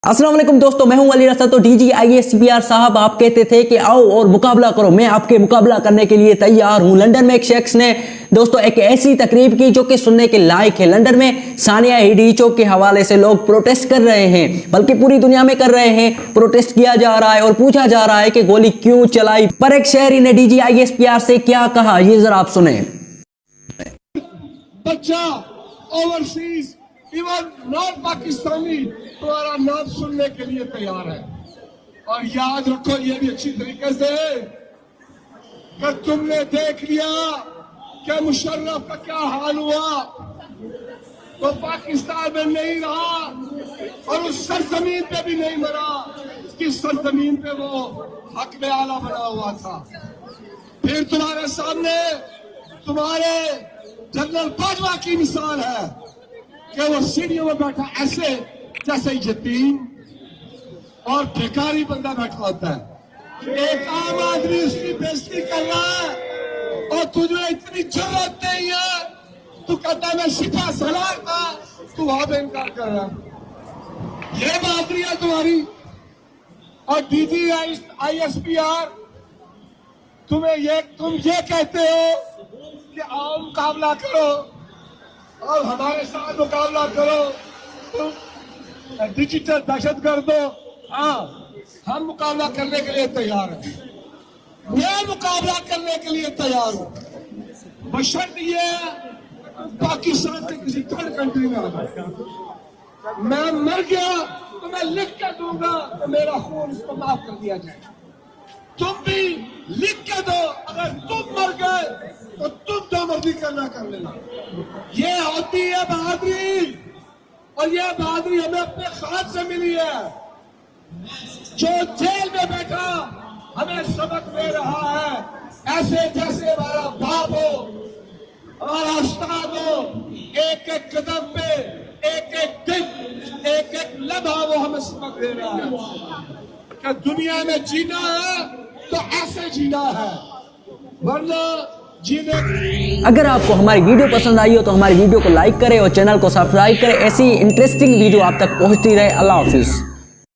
अस्सलाम वालेकुम दोस्तों, मैं हूं अली रसा। तो DGISPR साहब आप कहते थे कि आओ और मुकाबला करो। मैं आपके मुकाबला करने के लिए तैयार हूं। लंदन में एक शख्स ने दोस्तों एक ऐसी तकरीब की जो कि सुनने के लायक है। लंदन में सानिया हिडिचो के हवाले से लोग प्रोटेस्ट कर रहे हैं, बल्कि पूरी दुनिया में कर रहे हैं। प्रोटेस्ट किया जा रहा है और पूछा जा रहा है कि गोली क्यों चलाई। पर एक शहरी ने DGISPR से क्या कहा, ये जरा आप सुने। बच्चा ओवरसीज इवन नॉन पाकिस्तानी तुम्हारा नाम सुनने के लिए तैयार है। और याद रखो ये भी अच्छी तरीके से कि तुमने देख लिया कि मुशर्रफ का क्या हाल हुआ, तो पाकिस्तान में नहीं रहा और उस सरजमीन पे भी नहीं मरा जिस सरजमीन पे वो हक में आला बना हुआ था। फिर तुम्हारे सामने तुम्हारे जनरल बाजवा की मिसाल है कि वो सीढ़ियों में बैठा ऐसे जैसे यतीम और भिखारी बंदा बैठा होता है। एक आम आदमी उसकी बेइज्जती कर रहा है और तुझे इतनी जरूरत नहीं है, तू कहता है मैं सिपा सलार था, तू वहां पे इनकार कर रहा है। ये बहादुरी है तुम्हारी। और DGISPR तुम ये कहते हो कि आओ मुकाबला करो और हमारे साथ मुकाबला करो, तुम डिजिटल दहशतगर्द हो। हाँ, हम मुकाबला करने के लिए तैयार हैं। मैं मुकाबला करने के लिए तैयार हूं, बशर्त ये पाकिस्तान से किसी थर्ड कंट्री में आ जाए। मैं मर गया तो मैं लिख के दूंगा तो मेरा खून उसको माफ कर दिया जाए। तुम भी लिख के दो, अगर तुम मर गए तो तुम जो मर्जी करना कर लेना। ये होती है बहादुरी, और ये बहादुरी हमें अपने खाद से मिली है। जो जेल में बैठा हमें सबक दे रहा है, ऐसे जैसे हमारा बाप हो, हमारा उस्ताद हो, एक एक कदम पे, एक एक दिन, एक एक लम्हा वो हमें सबक दे रहा है कि दुनिया में जीना है तो ऐसे जीना है, वरना जीने। अगर आपको हमारी वीडियो पसंद आई हो तो हमारी वीडियो को लाइक करें और चैनल को सब्सक्राइब करें। ऐसी इंटरेस्टिंग वीडियो आप तक पहुंचती रहे। अल्लाह हाफिज।